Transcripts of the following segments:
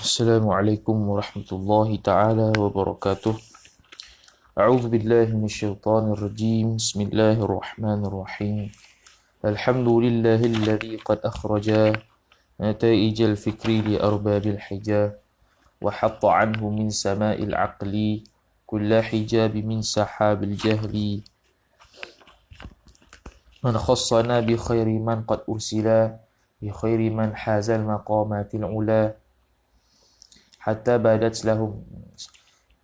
Assalamualaikum warahmatullahi taala wabarakatuh. A'udzu billahi minasyaitonir rajim. Bismillahirrahmanirrahim. Alhamdulillahilladzi qad akhraja nataijal fikri li arbabil hijab wa hatta anhu min sama'il aqli kulla hijab min sahabil jahli man khassana bi khairi man qad ursila bi khairi man hazal maqamatil ula hatta badat lahum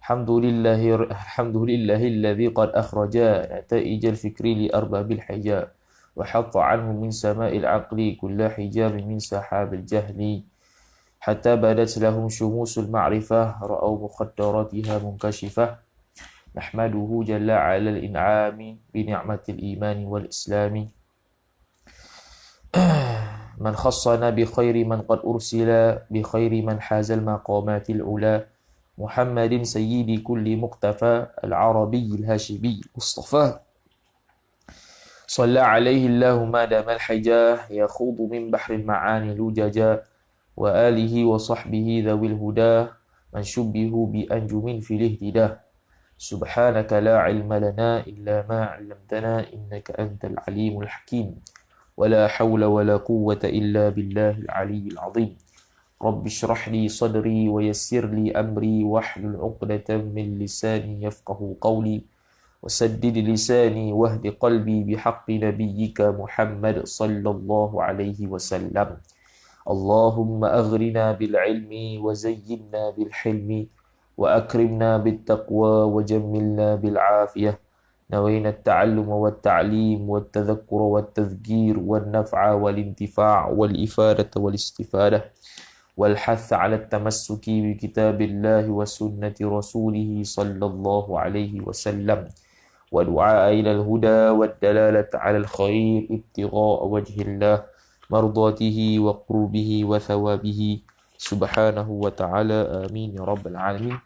alhamdulillahilladzi qad akhraja nataijal fikri li arbabil hijab wa hatta anhum min sama'il aqli kulla hijab min sahabil jahli hatta badat lahum syumusul ma'rifah ra'aw mukhaddaratiha munkashifah nahmaduhu jalla 'ala al-in'ami bi ni'matil imani wal islami من خصنا بخير من قد أرسل بخير من حاز المقامات العلا محمد سيد كل مقتفى العربي الهاشمي مصطفى صلى عليه الله ما دام الحجاه يخوض من بحر المعاني لججا وآله وصحبه ذوي الهدى من شبهوا بأنجم في الاهتداء سبحانك لا علم لنا إلا ما علمتنا إنك أنت العليم الحكيم ولا حول ولا قوة إلا بالله العلي العظيم رب اشرح لي صدري ويسر لي أمري واحلل عقدة من لساني يفقه قولي وسدد لساني واهد قلبي بحق نبيك محمد صلى الله عليه وسلم اللهم أغرنا بالعلم وزينا بالحلم وأكرمنا بالتقوى وجملنا بالعافية نوينا التعلم والتعليم والتذكر والتذكير والنفع والانتفاع والإفادة والاستفادة والحث على التمسك بكتاب الله وسنة رسوله صلى الله عليه وسلم ودعاء إلى الهدى والدلالة على الخير ابتغاء وجه الله مرضاته وقربه وثوابه سبحانه وتعالى آمين يا رب العالمين.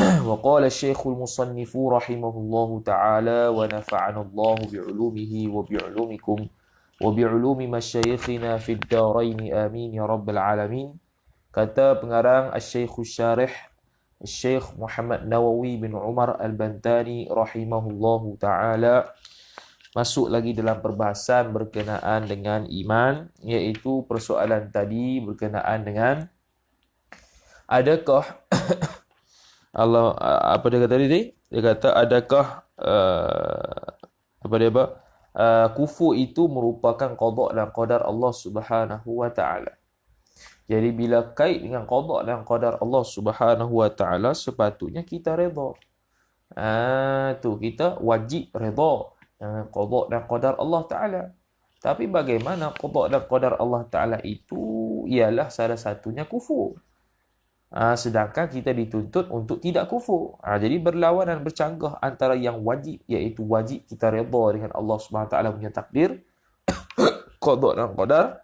وقال الشيخ المصنف رحمه الله تعالى ونفعنا الله بعلومه وبعلومكم وبعلوم مشايخنا في الدارين آمين يا رب العالمين. Kata pengarang Al-Syeikh Syarih Al-Syeikh Muhammad Nawawi bin Umar Al-Bantani rahimahullahu ta'ala, masuk lagi dalam perbahasan berkenaan dengan iman, iaitu persoalan tadi berkenaan dengan adakah Allah, apa dia kata tadi? Dia kata adakah kufur itu merupakan qada dan qadar Allah Subhanahu wa taala. Jadi bila kait dengan qada dan qadar Allah Subhanahu wa taala, sepatutnya kita redha. Kita wajib redha dengan qada dan qadar Allah taala. Tapi bagaimana qada dan qadar Allah taala itu ialah salah satunya kufur. Sedangkan kita dituntut untuk tidak kufur. Jadi berlawanan, bercanggah antara yang wajib, iaitu wajib kita redha dengan Allah SWT punya takdir, qada dan qadar,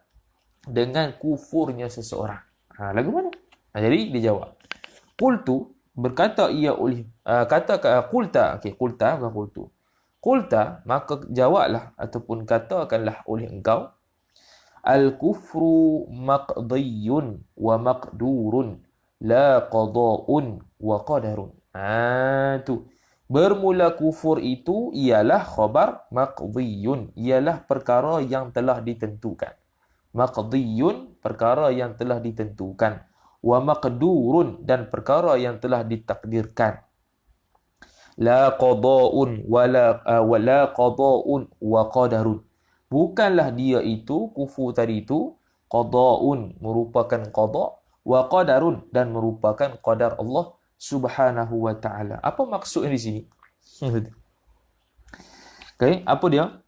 dengan kufurnya seseorang. Lagu mana? Jadi dia jawab. Qultu, berkata ia oleh, qulta, qulta bukan qultu. Qulta, maka jawablah ataupun katakanlah oleh engkau, al-kufru maqdiyun wa maqdurun la qada'un wa qadarun. Bermula kufur itu ialah khabar maqdiyun, ialah perkara yang telah ditentukan. Maqdiyun, perkara yang telah ditentukan. Wa maqdurun, dan perkara yang telah ditakdirkan. La qada'un wa la qada'un wa qadarun. Bukanlah dia itu, kufur tadi itu, qada'un merupakan qada', wa qadarun, dan merupakan qadar Allah Subhanahu wa taala. Apa maksudnya di sini? Apa dia?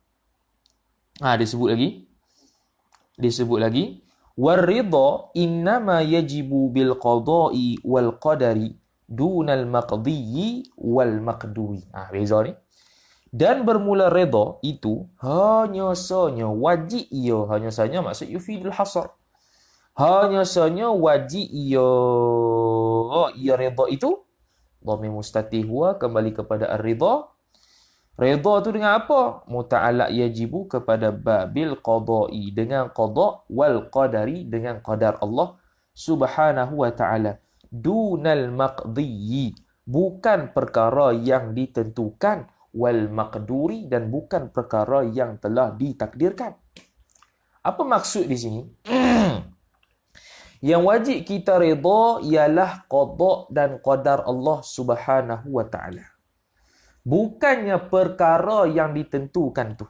Disebut lagi war-ridha innama yajibu bil qada'i wal qadari dunal maqdiyyi wal maqduri. Beza ni. Dan bermula redha itu hanya sahaja wajib ia, hanya sahaja maksud yufidul hasar. Hanya sahaja wajib ia redha itu, dhamir mustatih huwa, kembali kepada ar-ridha. Redha tu dengan apa? Muta'allaq yajibu kepada babil qada'i, dengan qada', wal qadari, dengan qadar Allah Subhanahu wa ta'ala. Dunal maqdiyi, bukan perkara yang ditentukan, wal maqduri, dan bukan perkara yang telah ditakdirkan. Apa maksud di sini? Yang wajib kita redha ialah qada dan qadar Allah Subhanahu wa ta'ala. Bukannya perkara yang ditentukan tu.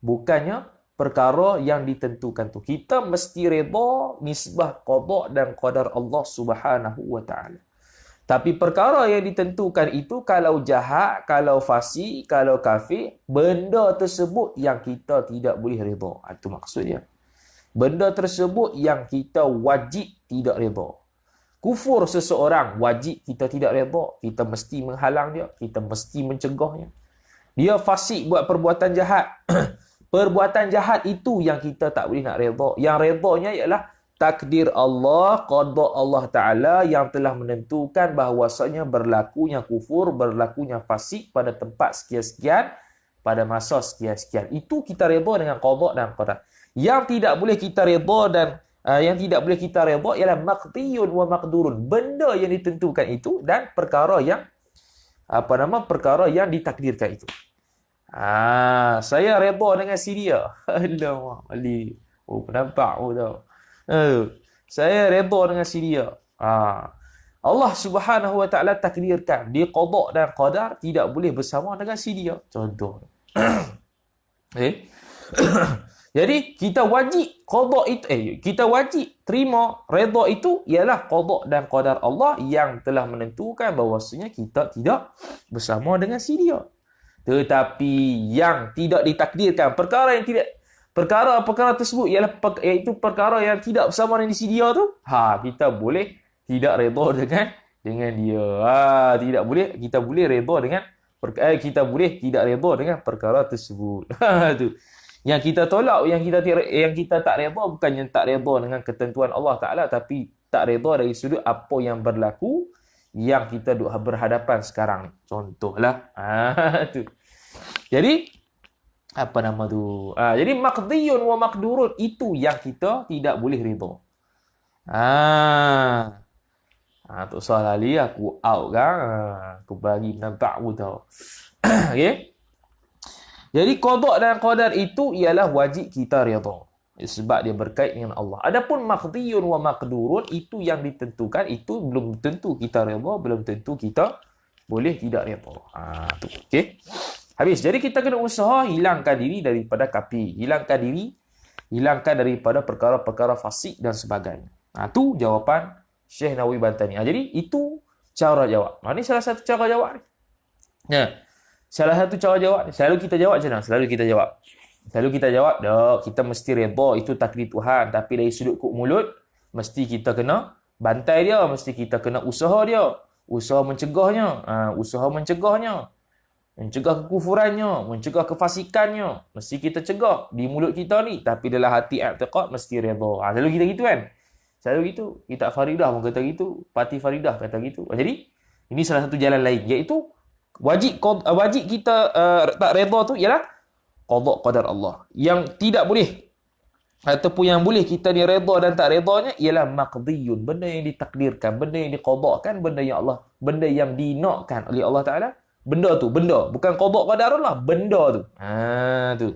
Bukannya perkara yang ditentukan tu. Kita mesti redha nisbah qada dan qadar Allah Subhanahu wa ta'ala. Tapi perkara yang ditentukan itu, kalau jahat, kalau fasik, kalau kafir, benda tersebut yang kita tidak boleh redha. Itu maksudnya. Benda tersebut yang kita wajib tidak redha. Kufur seseorang, wajib kita tidak redha. Kita mesti menghalang dia. Kita mesti mencegahnya. Dia fasik buat perbuatan jahat. Perbuatan jahat itu yang kita tak boleh nak redha. Yang redhanya ialah takdir Allah, qada Allah Ta'ala yang telah menentukan bahawasanya berlakunya kufur, berlakunya fasik pada tempat sekian-sekian, pada masa sekian-sekian. Itu kita redha dengan qada dan qadar. Yang tidak boleh kita redha dan yang tidak boleh kita redha ialah maqdiyun wa maqdurun. Benda yang ditentukan itu dan perkara yang perkara yang ditakdirkan itu. Saya redha dengan Syria. Alamak, Ali. Oh, nampak tau. Saya redha dengan Syria. Allah Subhanahu wa ta'ala takdirkan di qada dan qadar tidak boleh bersama dengan Syria. Contoh. Jadi kita wajib qada itu kita wajib terima redha itu ialah qada dan qadar Allah yang telah menentukan bahawasanya kita tidak bersama dengan Syria. Tetapi yang tidak ditakdirkan, perkara tersebut ialah iaitu perkara yang tidak bersama dengan Syria tu, kita boleh tidak redha dengan dia. Tidak boleh, kita boleh redha dengan kita boleh tidak redha dengan perkara tersebut. Tu. Yang kita tolak, yang kita tak redha bukannya tak redha dengan ketentuan Allah Ta'ala, tapi tak redha dari sudut apa yang berlaku yang kita berhadapan sekarang ni. Contohlah. Tu. Jadi jadi maqdiyun wa maqdurun itu yang kita tidak boleh redha. Tak salah li aku out kan. Aku bagi nampak tau. Okey. Jadi qada dan qadar itu ialah wajib kita redha. Sebab dia berkait dengan Allah. Adapun maqdiyun wa maqdurun itu yang ditentukan, itu belum tentu kita redha, belum tentu kita boleh tidak redha. Tu. Okey. Habis. Jadi kita kena usaha hilangkan diri daripada kapi. Hilangkan daripada perkara-perkara fasik dan sebagainya. Tu jawapan Syekh Nawawi Bantani. Jadi itu cara jawab. Ini salah satu cara jawab ni. Salah satu cara jawab. Selalu kita jawab macam mana? Selalu kita jawab, kita mesti redha, itu takdir Tuhan. Tapi dari sudut kuk mulut, mesti kita kena bantai dia. Mesti kita kena usaha dia. Usaha mencegahnya. Mencegah kekufurannya, mencegah kefasikannya. Mesti kita cegah di mulut kita ni. Tapi dalam hati i'tiqad mesti redha. Selalu kita gitu kan? Selalu gitu. Kitab Faridah pun kata gitu. Parti Faridah kata gitu. Jadi, ini salah satu jalan lain. Iaitu, wajib kita tak redha tu ialah qada qadar Allah. Yang tidak boleh ataupun yang boleh kita ni redha dan tak redhanya ialah maqdiyun, benda yang ditakdirkan, benda yang diqadakan, benda yang dinakkan oleh Allah Taala. Benda bukan qada qadar Allah, benda tu. Tu.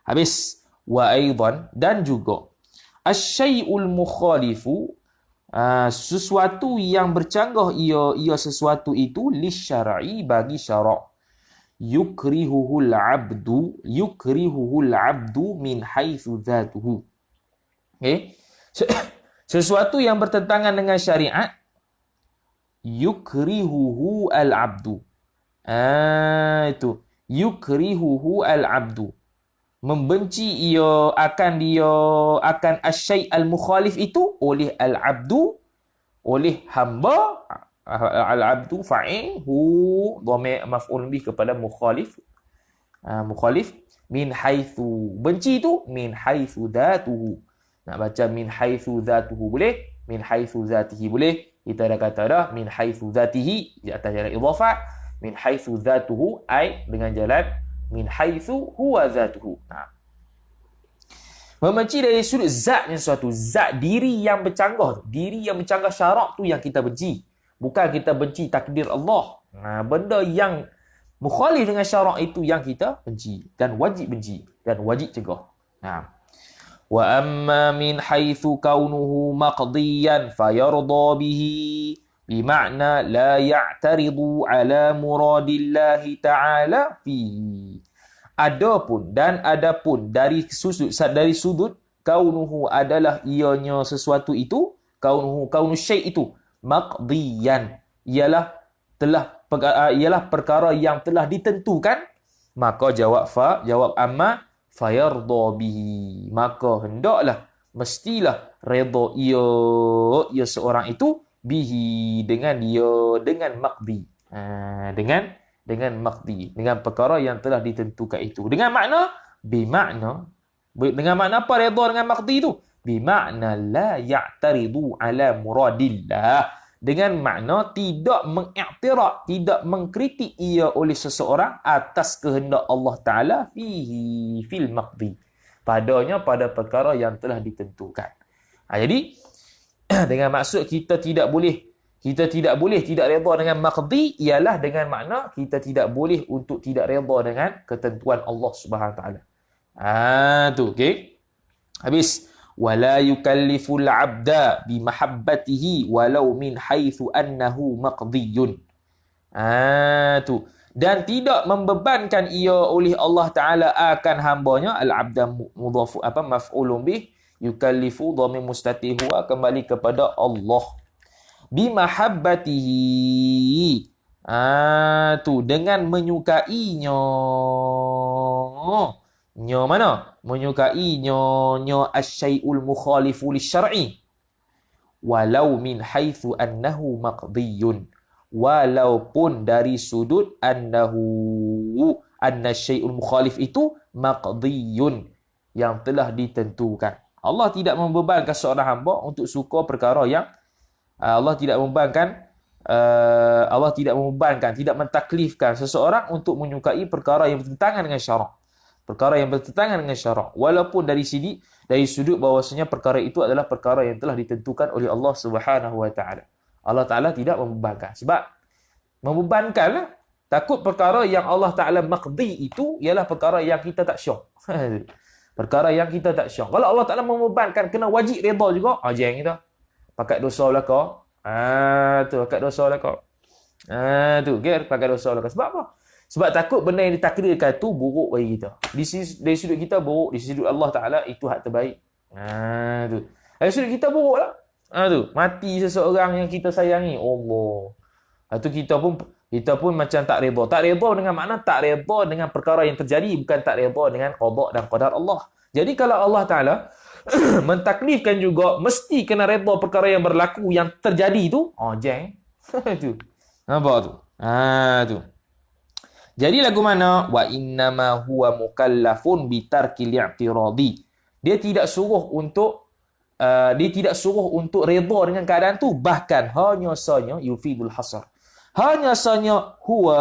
Habis. Wa aidan, dan juga asy-syai'ul mukhalifu, sesuatu yang bercanggah ia sesuatu itu lisyar'i, bagi syarak. Yukrihuhul abdu min haitsu dzatuhu. Okey. Sesuatu yang bertentangan dengan syariat, yukrihuhu al-abdu. Itu. Yukrihuhu al-abdu. Membenci akan asy-syai' al-mukhalif itu oleh al-abdu, oleh hamba. Al-abdu fa'il, hu dhamir maf'ul bih kepada mukhalif. Mukhalif min haitsu, benci itu min haitsu dzatuhu. Nak baca min haitsu dzatuhu boleh, min haitsu dzatihi boleh. Kita dah kata dah min haitsu dzatihi di atas jalan idhafah, min haitsu dzatuhu ai dengan jalan min haitsu huwa dzatuhu. Membenci dari sudut zatnya sesuatu. Zat diri yang bercanggah tu. Diri yang bercanggah syarak tu yang kita benci. Bukan kita benci takdir Allah. Benda yang mukhalif dengan syarak itu yang kita benci. Dan wajib benci. Dan wajib cegah. Wa amma min haythu kaunuhu maqdiyan fayarda bihi. Bima'na la ya'taridu ala muradillahi ta'ala fihi. Adapun dari sudut kaunuhu adalah ianya sesuatu itu, kaunu syai' itu maqdiyan, ialah perkara yang telah ditentukan, maka jawab amma fayarda bihi, maka hendaklah mestilah redha ia seorang itu bihi dengan maqdi, dengan maqdi, dengan perkara yang telah ditentukan itu. Dengan makna apa redha dengan maqdi itu? Bimakna la ya'taridu ala muradillah. Dengan makna tidak mengiktiraf, tidak mengkritik ia oleh seseorang atas kehendak Allah Ta'ala fil maqdi. Pada perkara yang telah ditentukan. Jadi, dengan maksud kita tidak boleh tidak redha dengan maqdi, ialah dengan makna kita tidak boleh untuk tidak redha dengan ketentuan Allah Subhanahu Wa Taala. Tu okey. Habis wala yukalliful 'abda bi mahabbatihi walau min haitsu annahu maqdiyun. Tu, dan tidak membebankan ia oleh Allah Taala akan hambanya. Al-'abda mudhaf maf'ulun bih, yukallifu dhamir mustatih huwa, kembali kepada Allah. Bimahabbatihi, tu dengan menyukainya. Mana? Menyukainya asyai'ul mukhalifu lisyar'i. Walau min haitsu annahu maqdiyun. Walaupun dari sudut anna syai'ul mukhalif itu maqdiyun, yang telah ditentukan. Allah tidak membebankan seorang hamba untuk suka perkara yang Allah tidak membebankan, tidak mentaklifkan seseorang untuk menyukai perkara yang bertentangan dengan syarak. Perkara yang bertentangan dengan syarak. Walaupun dari sudut bahawasanya perkara itu adalah perkara yang telah ditentukan oleh Allah Subhanahu Wa Taala. Allah Taala tidak membebankan. Sebab membebankanlah, takut perkara yang Allah Taala maqdi itu ialah perkara yang kita tak syok. Perkara yang kita tak syok. Kalau Allah Taala membebankan kena wajib redha juga, jangan kita. Pakat dosa belaka. Pakat dosa belaka. Pakat dosa belaka. Sebab apa? Sebab takut benda yang ditakdirkan tu buruk bagi kita. Dari sudut kita buruk, di sudut Allah Ta'ala itu hak terbaik. Dari sudut kita buruk lah. Mati seseorang yang kita sayangi. Allah. Tu kita pun macam tak redha. Tak redha dengan makna tak redha dengan perkara yang terjadi, bukan tak redha dengan qada dan qadar Allah. Jadi kalau Allah Ta'ala mentaklifkan juga mesti kena redha perkara yang berlaku, yang terjadi tu, jeng. Tu. Nampak tu? Tu. Jadi lagu mana? Wa innama huwa mukallafun bi tarkil i'tiradi. Dia tidak suruh untuk redha dengan keadaan tu, bahkan hanya saja yufidul hasr. Hanya saja huwa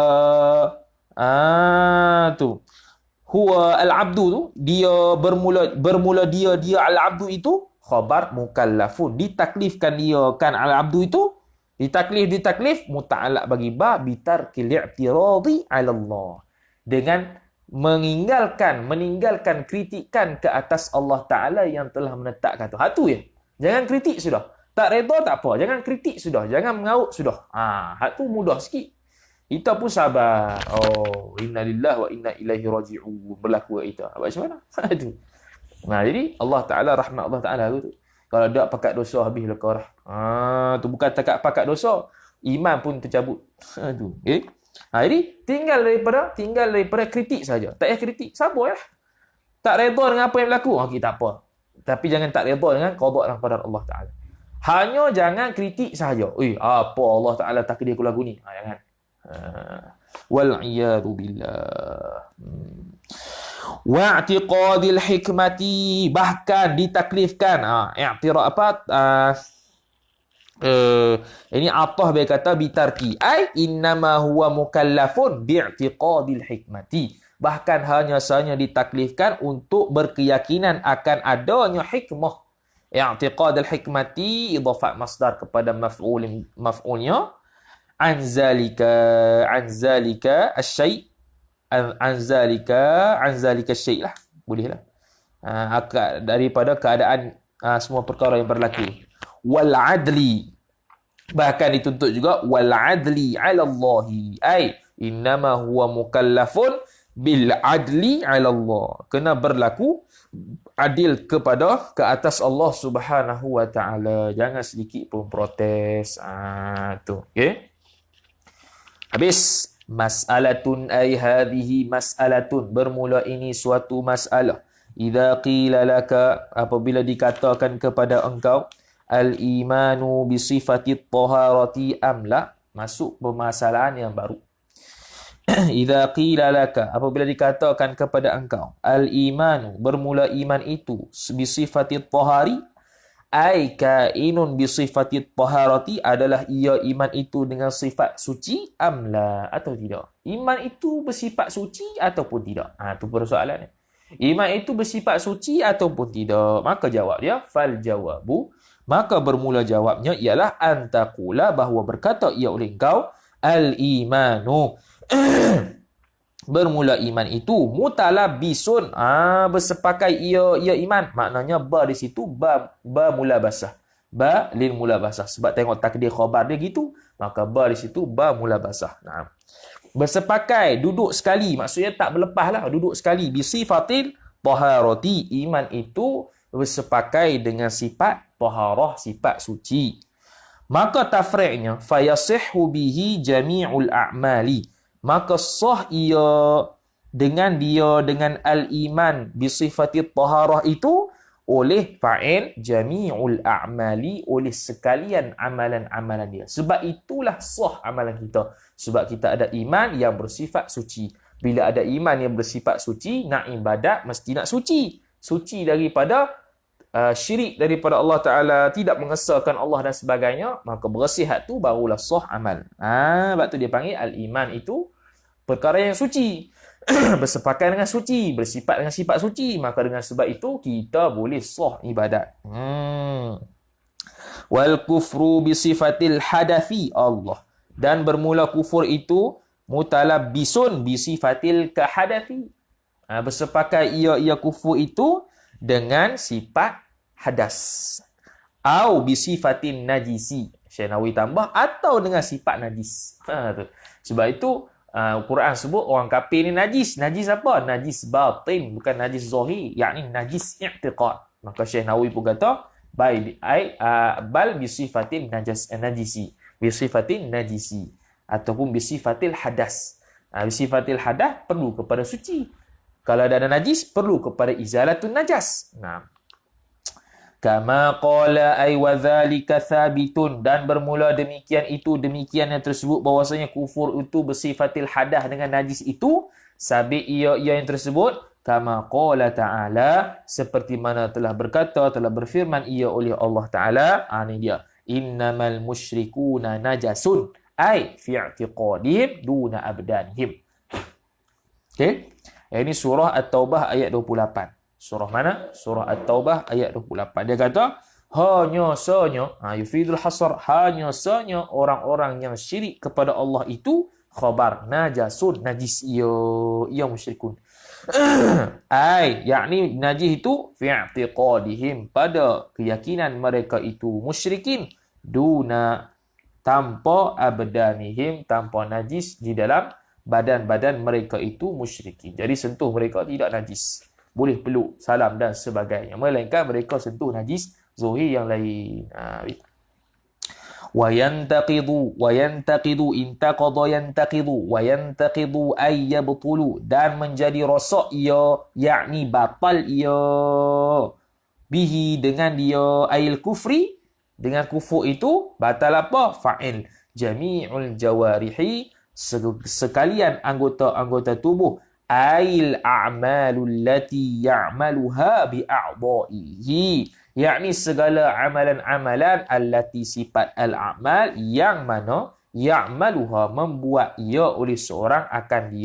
huwa al-abdu tu, dia bermula dia al-abdu itu khabar mukallafun, ditaklifkan dia kan al-abdu itu, ditaklif muta'allaq bagi ba bitarkil i'tiradi 'ala Allah, dengan meninggalkan kritikan ke atas Allah Taala yang telah menetapkan tu. Hatu ya. Jangan kritik sudah. Tak redha tak apa, jangan kritik sudah, jangan mengauk sudah. Hak tu mudah sikit. Kita pun sabar. Inna lillahi wa inna ilaihi raji'un. Berlaku kita. Macam mana? Itu. Jadi Allah Ta'ala, rahmat Allah Ta'ala tu. Kalau tak pakat dosa, habis lekarah. Tu bukan takat pakat dosa, iman pun tercabut. Tu. Okay? Jadi tinggal daripada kritik saja. Tak payah kritik. Sabar lah. Tak redha dengan apa yang berlaku. Okey, tak apa. Tapi jangan tak redha dengan qada dan qadar Allah Ta'ala. Hanya jangan kritik sahaja. Apa Allah Ta'ala takdir aku lagu ni? Jangan. Wal'iyadu billah. Wa'tiqadil hikmati, bahkan ditaklifkan. I'tiraf apa? Ini atah dia kata bitarki. Innama huwa mukallafun bi'tiqadil hikmati. bahkan hanya sahaja ditaklifkan untuk berkeyakinan akan adanya hikmah. I'tiqad al-hikmati idafat masdar kepada maf'ulnya an zalika asy-syai' an zalika asy-syai' lah, bolehlah. Daripada keadaan semua perkara yang berlaku. Wal adli, bahkan dituntut juga wal adli 'ala Allahi, ai innama huwa mukallafun bil adli 'ala Allah, kena berlaku adil ke atas Allah Subhanahu wa taala. Jangan sedikit pun protes. Tu okey. Habis mas'alatun ay hadhihi mas'alatun, bermula ini suatu masalah. Idza qila laka, apabila dikatakan kepada engkau, al-imanu bi sifati taharati amla, masuk permasalahan yang baru. Idza qila laka, apabila dikatakan kepada engkau, al-imanu, bermula iman itu, bi sifati tahari, ai kainun bi sifati taharati, adalah ia iman itu dengan sifat suci, amla, atau tidak. Iman itu bersifat suci ataupun tidak. Tu persoalan ni. Iman itu bersifat suci ataupun tidak. Maka jawab dia, fal jawabu, maka bermula jawabnya ialah antaqula, bahawa berkata ia oleh engkau, al-imanu, bermula iman itu mutalabbisun, bersepakai ia iman. Maknanya ba di situ ba mulabasah, ba lil mulabasah, sebab tengok takdir khabar dia gitu, maka ba di situ ba mulabasah. Nah, bersepakai, duduk sekali, maksudnya tak berlepas lah, duduk sekali. Bi sifatil taharati, iman itu bersepakai dengan sifat taharah, sifat suci. Maka tafri'nya fayasihhu bihi jami'ul a'mali, maka sah ia dengan al-iman bi sifati taharah itu oleh fa'il jami'ul a'mali, oleh sekalian amalan-amalan dia. Sebab itulah sah amalan kita, sebab kita ada iman yang bersifat suci. Bila ada iman yang bersifat suci, nak ibadat mesti nak suci, suci daripada syirik daripada Allah Ta'ala, tidak mengesahkan Allah dan sebagainya, maka bersihat tu barulah sah amal. Sebab tu dia panggil al-iman itu perkara yang suci, bersepakat dengan suci, bersifat dengan sifat suci, maka dengan sebab itu kita boleh sah ibadat. Wal kufru bi sifatil hadathi, Allah, dan bermula kufur itu mutalabbisun bi sifatil kahadathi, bersepakat ia kufur itu dengan sifat hadas, au bi sifatin najisi, Syekh Nawawi tambah, atau dengan sifat najis. Sebab itu Quran sebut orang kafir ni najis. Najis apa? Najis batin, bukan najis zahir, yakni najis i'tiqad. Maka Syekh Nawawi pun kata bal bi sifatin najisi, bi sifatin najisi, ataupun bi sifatil hadas. Bi sifatil hadas perlu kepada suci. Kalau ada najis perlu kepada izalatun najas. Kama qala ay wa dzalika thabitun, dan bermula demikian demikian yang tersebut, bahwasanya kufur itu bersifatil hadah dengan najis itu sabit ia yang tersebut, kama qala ta'ala, seperti mana telah berfirman ia oleh Allah Ta'ala. Ini dia, innamal musyrikuna najasun ay fi i'tiqadihim duna abdanihim. Okey, ini surah At-Taubah ayat 28. Surah mana? Surah At-Taubah ayat 28. Dia kata, hanya sanya, yufidul hasar, hanya sanya orang-orang yang syirik kepada Allah itu, khabar najasun, najis ia musyrikun. Yakni najis itu fi i'tiqadihim, pada keyakinan mereka itu musyrikin, duna, tanpa abdanihim, tanpa najis di dalam badan-badan mereka itu musyrikin. Jadi sentuh mereka tidak najis, boleh peluk, salam dan sebagainya, melainkan mereka sentuh najis zahir yang lain. Wa yantaqidu intaqada yantaqidu wa yantaqidu ay yabtulu, dan menjadi rosak ia, yakni batal ia, bihi, dengan dia, ayil kufri, dengan kufur itu batal apa? Fa'il jami'ul jawarihi, sekalian anggota-anggota tubuh, ail a'malul lati ya'maluha bi'a'dha'ihi, yakni segala amalan-amalan allati, sifat al-a'mal, yang mana ya'maluha, membuat ia oleh seorang akan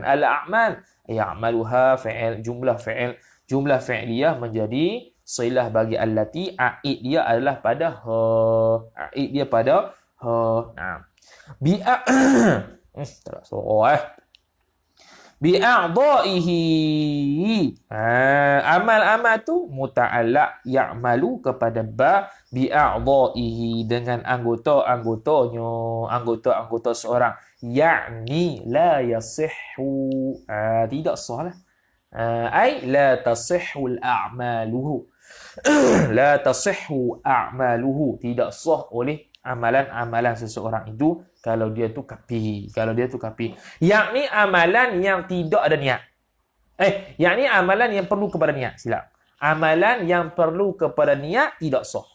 al-a'mal. Ya'maluha fi'il, jumlah fi'liyah menjadi silah bagi allati, a'id dia adalah pada ha. A'id dia pada ha. Nah. Tak suara bi'a'dha'ihi. Amal-amal tu muta'allaq ya'malu kepada ba bi'a'dha'ihi, dengan anggota-anggotanya, anggota-anggota seorang, yakni la yasihhu, tidak sah lah. Ai la tasihhu al-a'maluhu. La tasihhu a'maluhu, tidak sah oleh amalan-amalan seseorang itu kalau dia tu kafir. Yakni amalan yang tidak ada niat. Yakni amalan yang perlu kepada niat. Silap. Amalan yang perlu kepada niat tidak sah.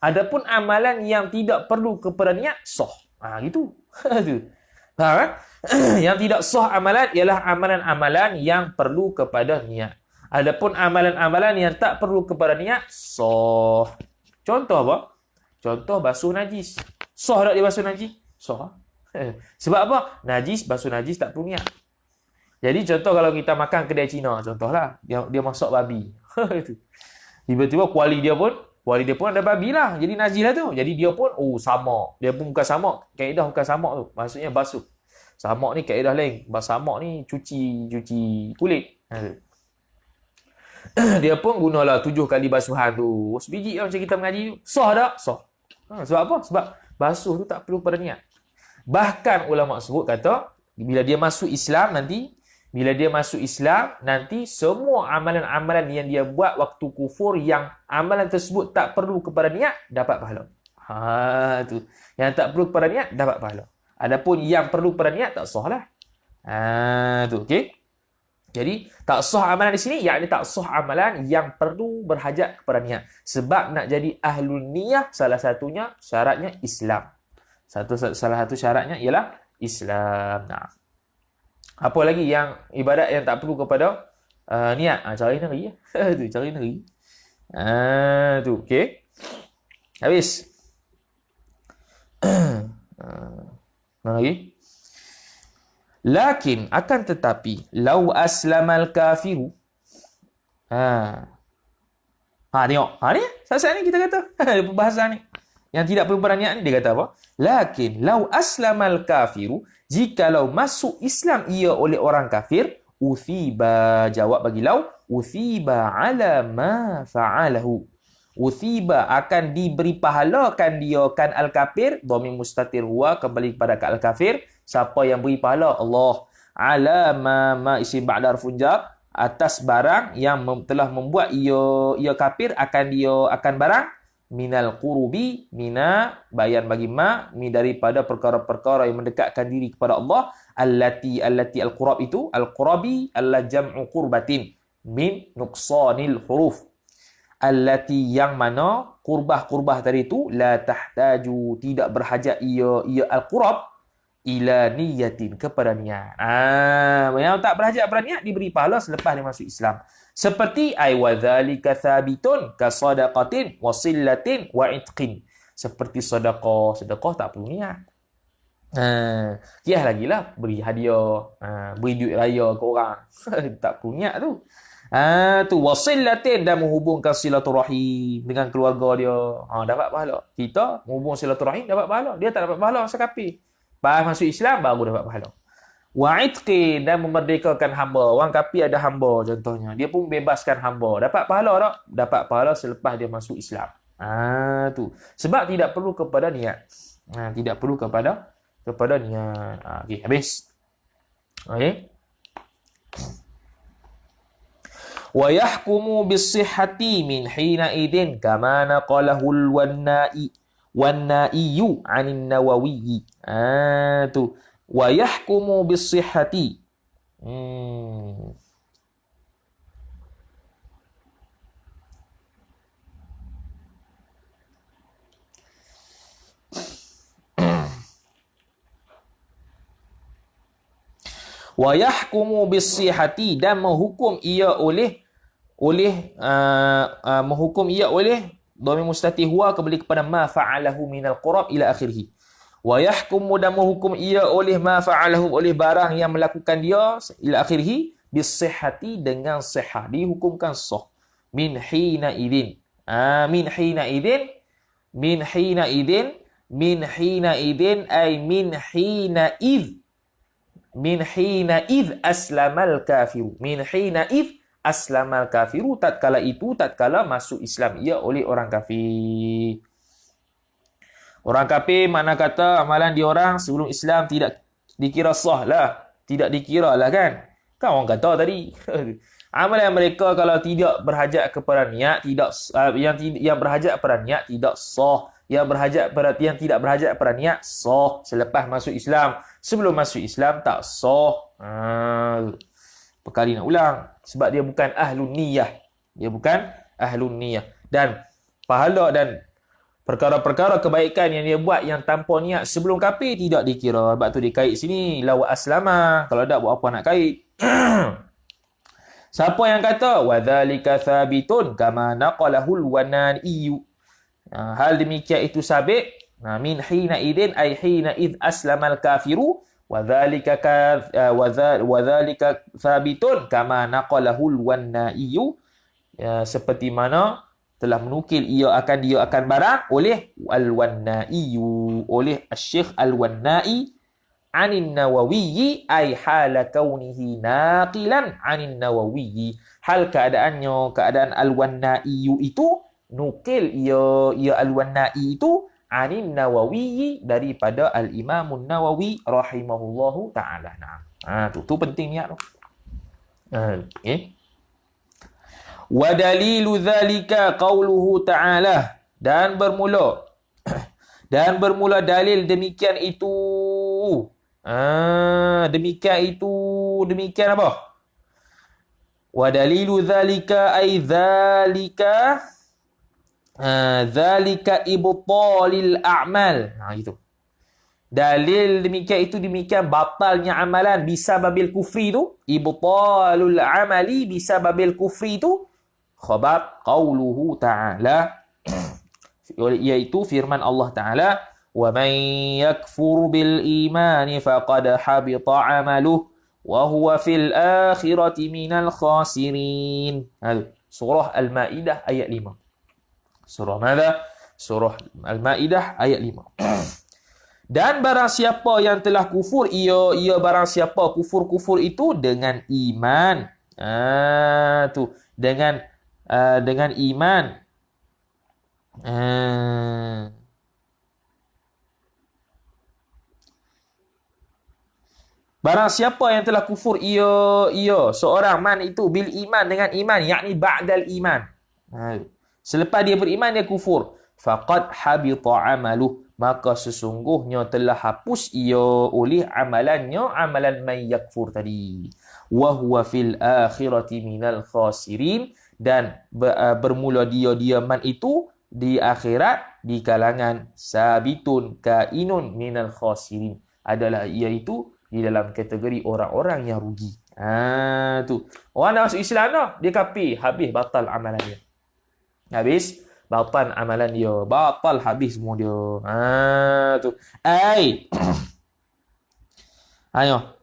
Adapun amalan yang tidak perlu kepada niat sah. Gitu. Tu. Faham kan? Yang tidak sah amalan ialah amalan-amalan yang perlu kepada niat. Adapun amalan-amalan yang tak perlu kepada niat sah. Contoh apa? Contoh basuh najis. Sah tak dia basuh najis? Sah. Sebab apa? Basuh najis tak perlu niat. Jadi contoh kalau kita makan kedai Cina, contohlah, dia masak babi. Tiba-tiba kuali dia pun ada babi lah. Jadi najis lah tu. Jadi dia pun, samak. Dia pun bukan samak. Kaedah bukan samak tu. Maksudnya basuh. Samak ni kaedah lain. Samak ni cuci kulit. Dia pun gunalah 7 kali basuhan tu. Sebiji lah macam kita mengaji tu. Sah tak? Sah. Sebab apa? Sebab basuh tu tak perlu pada niat. Bahkan ulama sebut kata, bila dia masuk Islam nanti semua amalan-amalan yang dia buat waktu kufur, yang amalan tersebut tak perlu kepada niat, dapat pahala. Tu. Yang tak perlu kepada niat, dapat pahala. Adapun yang perlu kepada niat, tak sah lah. Tu, okey? Jadi, tak sah amalan di sini, yakni tak sah amalan yang perlu berhajat kepada niat. Sebab nak jadi ahlul niyah, salah satunya syaratnya Islam. Salah satu syaratnya ialah Islam. Nah. Apa lagi yang ibadat yang tak perlu kepada niat? Cari negeri. Tu, cari negeri. Tu, okey. Habis. Mana lagi? Lakin, akan tetapi, lau aslamal kafiru. Tengok. Ni, saat ni kita kata. Perbahasan ni. Yang tidak perlu pada niat ni, dia kata apa? Lakin, lau aslamal kafiru, jikalau masuk Islam ia oleh orang kafir, uthiba, jawab bagi lau, uthiba ala ma fa'alahu. Uthiba, akan diberi pahalakan dia kan al-kafir, dhamir mustatir huwa, kembali kepada al-kafir. Siapa yang beri pahala? Allah. Ala ma isim ba'da harfun jar, atas barang yang telah membuat ia kafir, akan barang minal qurubi, mina bayan bagi ma, mi daripada perkara-perkara yang mendekatkan diri kepada Allah, allati al-qurab itu, al-qurabi alla jam'u qurbatin min nuqsanil huruf, allati yang mana qurbah tadi itu la tahtaju, tidak berhajat ia al-qurab ila niyatin, kepada niat. Yang tak berhajat kepada niat diberi pahala selepas dia masuk Islam. Seperti ay wa dzalika thabitun ka sadaqatin wa sillatin wa itqin. Seperti sedekah tak perlu niat. Kiah lagilah beri hadiah, beri duit raya ke orang. Tak perlu niat tu. Tu wasillatin, dan menghubungkan silaturahim dengan keluarga dia. Dapat pahala. Kita menghubung silaturahim dapat pahala. Dia tak dapat pahala masa kafir. Pas masuk Islam baru dapat pahala. Wa itqin, dan memerdekakan hamba. Orang kafir ada hamba contohnya. Dia pun bebaskan hamba. Dapat pahala tak? Dapat pahala selepas dia masuk Islam. Tu. Sebab tidak perlu kepada niat. Tidak perlu kepada niat. Okey, habis. Okey. Wa yahkumu bis-sihhati min hina idin kama naqalahu wan-na'iyu 'anin Nawawi. Tu. Wa yahkumu bis-sihhati. Wa yahkumu bis-sihhati, dan menghukum ia oleh dhamir mustatih huwa, kembali kepada ma fa'alahu minal qurab ila akhirih. Wa yahkumu dan menghukum ia oleh ma fa'alahu, oleh barang yang melakukan dia ila akhirih bisihhati, dengan sihah, dihukumkan sah. Min hina idin. Min hina idin, min hina idin, min hina idin ay min hina id. Min hina id aslamal kafiru. Min hina id aslamal kafiru, tatkala itu, tatkala masuk Islam ia oleh orang kafir. Orang kafir mana kata amalan diorang sebelum Islam tidak dikira sah lah. Tidak dikira lah kan. Kan orang kata tadi. Amalan mereka kalau tidak berhajat kepada niat, tidak yang berhajat kepada niat tidak sah. Yang tidak berhajat kepada niat sah selepas masuk Islam. Sebelum masuk Islam tak sah. Perkali nak ulang. Sebab dia bukan ahlun niyah. Dia bukan ahlun niyah. Dan pahala dan perkara-perkara kebaikan yang dia buat yang tanpa niat sebelum kafir tidak dikira. Sebab tu dikait sini. Lawa aslama. Kalau tak buat apa nak kait. Siapa yang kata? وَذَلِكَ ثَابِتٌ كَمَا نَقَلَهُ الْوَنَانِيُّ. Hal demikian itu sabit. Min hina idin ay hina id aslamal kafiru. وَذَلِكَ ثَابِتٌ كَمَا نَقَلَهُ الْوَنَانِيُّ. Seperti mana telah menukil dia akan barang oleh Al-Wannai, oleh Syekh Al-Wannai anin Nawawi ay hala kaunihi naqilan anin Nawawi, hal keadaan Al-Wannai itu nukil ia Al-Wannai itu anin Nawawi, daripada Al-Imam Nawawi rahimahullahu taala. Tu penting niat tu. Okey. Wa dalilu dzalika qauluhu ta'ala, dan bermula dalil demikian itu. Demikian apa? Wa dalilu dzalika ay dzalika dzalika ibtalil a'mal. Gitu. Dalil demikian itu, demikian batalnya amalan bisababil kufri tu, ibtalul amali bisababil kufri tu, khabar qauluhu ta'ala, iaitu firman Allah Ta'ala, wa man yakfur bil imani faqad habita amaluhu wa huwa fil akhirati minal khasirin. Surah Al-Maidah ayat 5. Surah mana? Surah Al-Maidah ayat 5. Dan barang siapa yang telah kufur, ia barang siapa kufur itu dengan iman. Dengan iman. Barang siapa yang telah kufur ia seorang man itu bil iman, dengan iman, yakni ba'dal iman. Selepas dia beriman dia kufur, faqad habita amaluh, maka sesungguhnya telah hapus ia oleh amalannya, amalan man yakfur tadi. Wa huwa fil akhirati minal khasirin, dan bermula dia man itu di akhirat di kalangan sabitun kainun minal khasirin, adalah iaitu di dalam kategori orang-orang yang rugi. Tu. Orang dah masuk Islam dah, dia kafir, habis batal amalan dia. Habis batal amalan dia, batal habis semua dia. Tu. Ayo.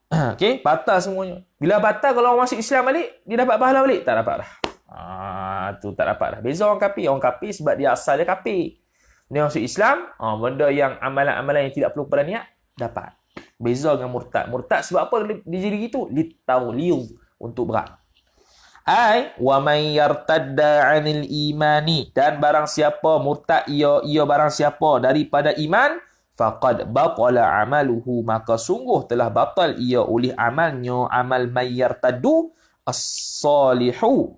Okey, batal semuanya. Bila batal, kalau orang masuk Islam balik, dia dapat pahala balik? Tak dapat dah. Tu tak dapat dah. Beza orang kafir. Orang kafir sebab dia asal dia kafir. Dia masuk Islam, benda yang amalan-amalan yang tidak perlu pada niat, dapat. Beza dengan murtad. Murtad sebab apa dia jadi gitu? Litawlil, untuk berat. Wa man yartadda 'anil imani, dan barang siapa murtad ia barang siapa daripada iman, faqad batala amaluhu, maka sungguh telah batal ia oleh amalnya, amal man yartaddu as-salihu.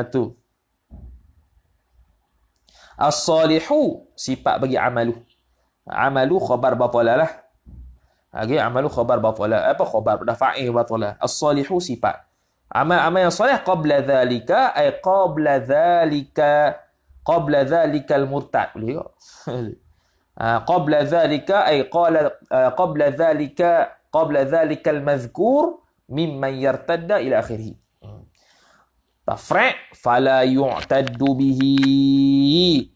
Tu. As-salihu sifat bagi amalu. Amalu khabar batala lah. Okay, amalu khabar batala. Apa khabar? Dah fa'il batala. As-salihu sifat. Amal yang soleh qabla dhalika ay qabla dhalika al-murtad. Boleh tak? Qabla dhalika ay qabla dhalika al-madhkur mimman yartadda ila akhirih. Tafra' fala yu'taddu bihi.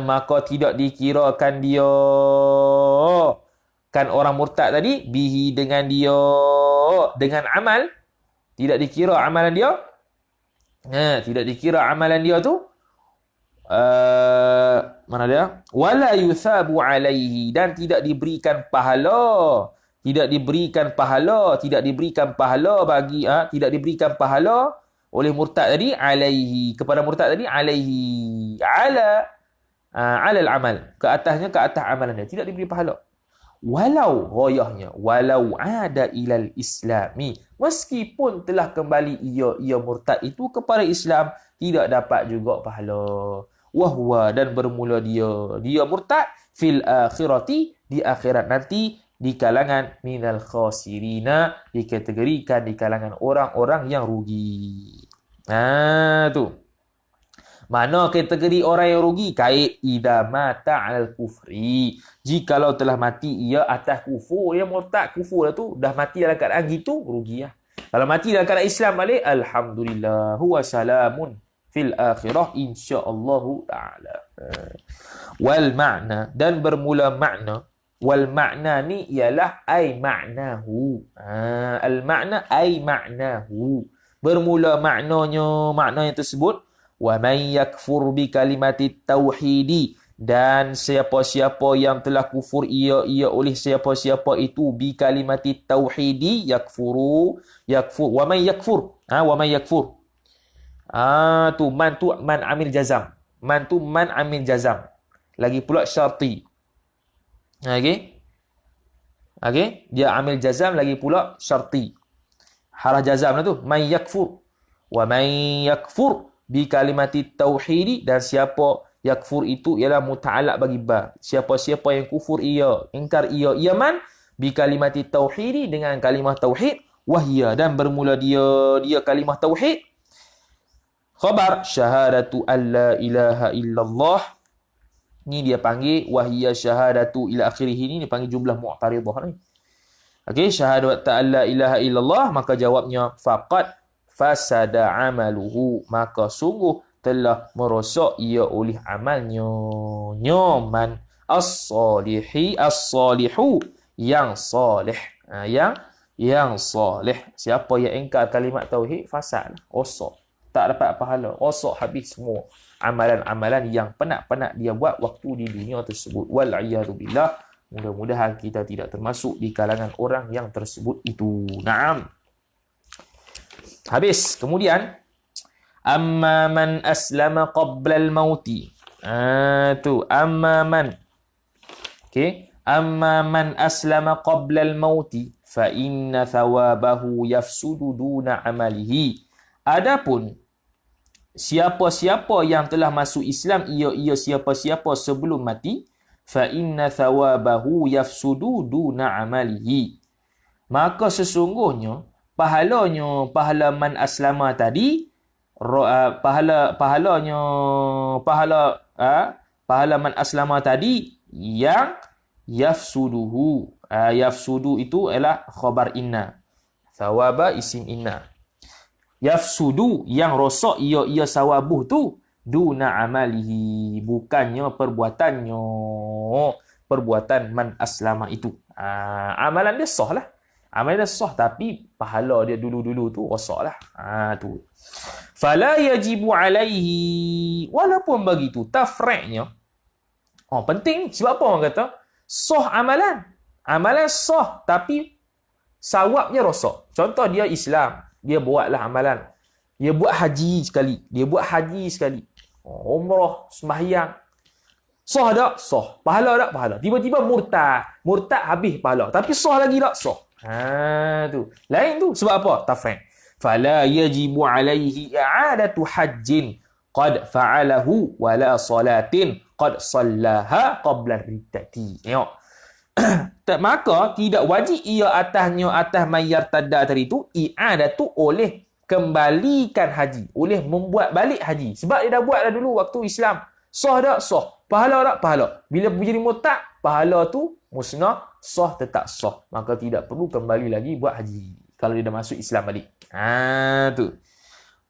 Maka tidak dikirakan dia kan orang murtad tadi bihi dengan dia dengan amal, tidak dikira amalan dia. Tidak dikira amalan dia tu mana dia? Wala yuthabu alaihi, dan tidak diberikan pahala. Tidak diberikan pahala, tidak diberikan pahala bagi tidak diberikan pahala oleh murtad tadi alaihi, kepada murtad tadi alaihi ala alal amal, ke atasnya, ke atas amalan dia tidak diberi pahala. Walau ghayahnya walau ada ilal islami, meskipun telah kembali ia murtad itu kepada Islam, tidak dapat juga pahala. Wahwa, dan bermula dia murtad fil akhirati, di akhirat nanti, di kalangan minal khasirina, dikategorikan di kalangan orang-orang yang rugi. Tu mana kategori orang yang rugi? Kait idza mata 'alal kufri, jikalau telah mati ia atas kufur, ia murtad kufur tu, dah mati dalam keadaan gitu, rugi lah. Kalau mati dalam keadaan Islam balik, alhamdulillah, huwa salamun fil akhirah insyaallah taala. Wal makna, dan bermula makna. Wal makna ni ialah ai maknahu. Al makna ai maknahu, bermula maknanya, makna yang tersebut. Wa man yakfur bi kalimati tauhidi, dan siapa-siapa yang telah kufur ia oleh siapa-siapa itu bi kalimati tauhidi, yakfur wa man yakfur, wa man yakfur, tu man amil jazam, man tu man amil jazam, lagi pula syarti. Okey, dia amil jazam lagi pula syarti, harah jazam lah tu, man yakfur wa man yakfur bi kalimati tauhidi, dan siapa yakfur itu ialah muta'allaq bagi ba, siapa-siapa yang kufur ia, ingkar ia man bi kalimati tauhidi, dengan kalimah tauhid, wahia, dan bermula dia kalimah tauhid, khabar syahadatu alla ilaha illallah, ni dia panggil wahia syahadatu ila akhirih, ni dia panggil jumlah mu'taridah ni. Okey, syahadatu alla ilaha illallah, maka jawabnya faqad fasada amaluhu, maka sungguh telah merosak ia oleh amalnya. Nyoman as-salihu, yang salih, yang salih. Siapa yang ingkar kalimat tauhid, fasad, rosak, tak dapat pahala, rosak habis semua amalan-amalan yang penat-penat dia buat waktu di dunia tersebut. Wal iyadu billah, mudah-mudahan kita tidak termasuk di kalangan orang yang tersebut itu. Naam. Habis. Kemudian amma man aslama qabla al-mauti. Tu amma man. Okey, amma man aslama qabla al-mauti fa inna thawabahu yafsudu duna amalihi. Adapun siapa-siapa yang telah masuk Islam, ia siapa-siapa sebelum mati, fa inna thawabahu yafsudu duna amalihi, maka sesungguhnya pahala man aslama tadi, pahala man aslama tadi yang yafsuduhu. Yafsudu itu ialah khabar inna, thawaba isim inna. Yafsudu, yang rosak ia sawabuh tu, duna amalihi, bukannya perbuatan man aslama itu. Amalan dia sah lah, amalan dia sah, tapi pahala dia dulu-dulu tu rosak lah. Tu. Fala yajibu alaihi, walaupun begitu, tafri'nya. Penting, sebab apa orang kata? Sah amalan. Amalan sah, tapi sawabnya rosak. Contoh dia Islam, dia buatlah amalan. Dia buat haji sekali. Umrah, sembahyang. Sah tak? Sah. Pahala tak? Pahala. Tiba-tiba murtad. Murtad habis pahala. Tapi sah lagi tak? Sah. Tu. Lain tu. Sebab apa? Tafriq. Fala yajibu alaihi i'adatu hajjin qad fa'alahu wala salatin qad sallaha qabla riddati. Tengok. Maka tidak wajib ia atas mayar tada tadi tu i'adatu, oleh kembalikan haji, oleh membuat balik haji. Sebab dia dah buat dah dulu waktu Islam. Sah tak? Sah. Pahala tak? Pahala. Bila menjadi murtad, pahala tu musnah, sah tetap sah. Maka tidak perlu kembali lagi buat haji kalau dia dah masuk Islam balik. Tu.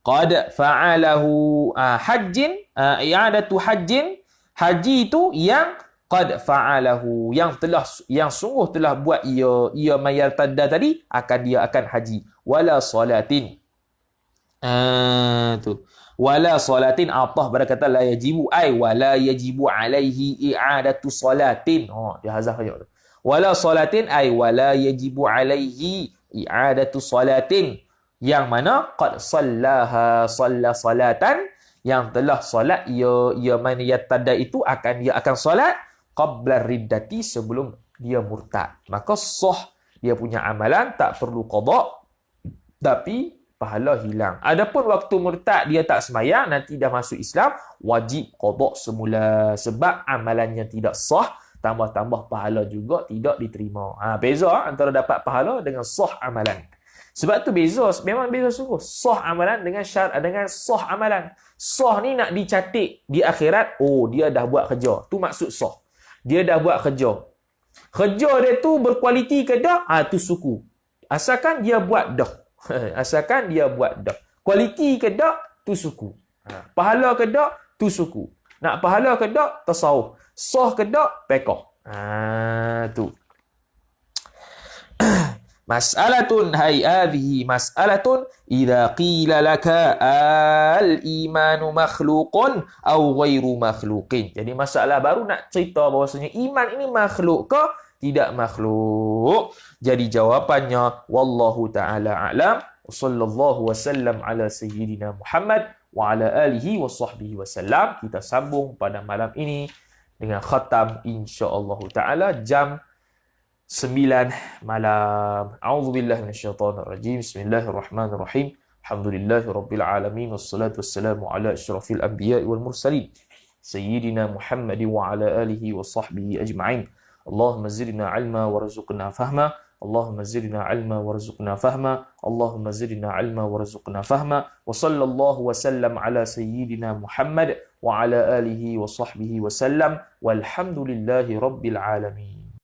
Qad fa'alahu hajjin, i'adatu hajjin. Haji itu yang qad fa'alahu, yang sungguh telah buat ia mayartadda tadi, dia akan haji. Wala salatin. Tu. Wala salatin, atah berkata la yajibu, ay wala yajibu alaihi i'adatu salatin. Dia hazaf saja tu. Wala salatin, ay wala yajibu alaihi i'adatu salatin. Yang mana qad sallaha salatan, yang telah solat ia mana yatada itu dia akan solat qabla riddati, sebelum dia murtad. Maka sah dia punya amalan, tak perlu qada, tapi pahala hilang. Adapun waktu murtad dia tak sembahyang, nanti dah masuk Islam, wajib qada semula sebab amalannya tidak sah, tambah-tambah pahala juga tidak diterima. Beza antara dapat pahala dengan sah amalan. Sebab tu beza, memang beza sungguh. Sah amalan dengan dengan sah amalan. Sah ni nak dicatik di akhirat, dia dah buat kerja. Tu maksud sah. Dia dah buat kerja. Kerja dia tu berkualiti ke tak? Tu suku. Asalkan dia buat dah. Asalkan dia buat dah. Kualiti ke tak? Tu suku. Pahala ke tak? Tu suku. Nak pahala ke tak? Tasawuf. Sah ke tak? Pekoh. Tu. Mas'alatun, hai hadhihi mas'alatun idza qila laka al-imanu makhluqun aw ghairu makhluqin. Jadi masalah baru nak cerita bahawasanya iman ini makhluk ke tidak makhluk. Jadi jawapannya wallahu taala a'lam. Sallallahu wasallam ala sayyidina Muhammad wa ala alihi wa sahbihi wasallam. Kita sambung pada malam ini dengan khatam insya-Allah taala jam 9 malam. A'udzubillahi minasyaitonirrajim. Bismillahirrahmanirrahim. Alhamdulillahirabbil alamin wassalatu wassalamu ala asyrafil anbiya'i wal mursalin sayyidina Muhammad wa ala alihi wa sahbihi ajma'in. Allahumma zidna 'ilma warzuqna fahma. Allahumma zidna 'ilma warzuqna fahma. Allahumma zidna 'ilma warzuqna fahma. Wa sallallahu wa sallam ala sayyidina Muhammad wa ala alihi wa sahbihi wa sallam. Walhamdulillahi rabbil alamin.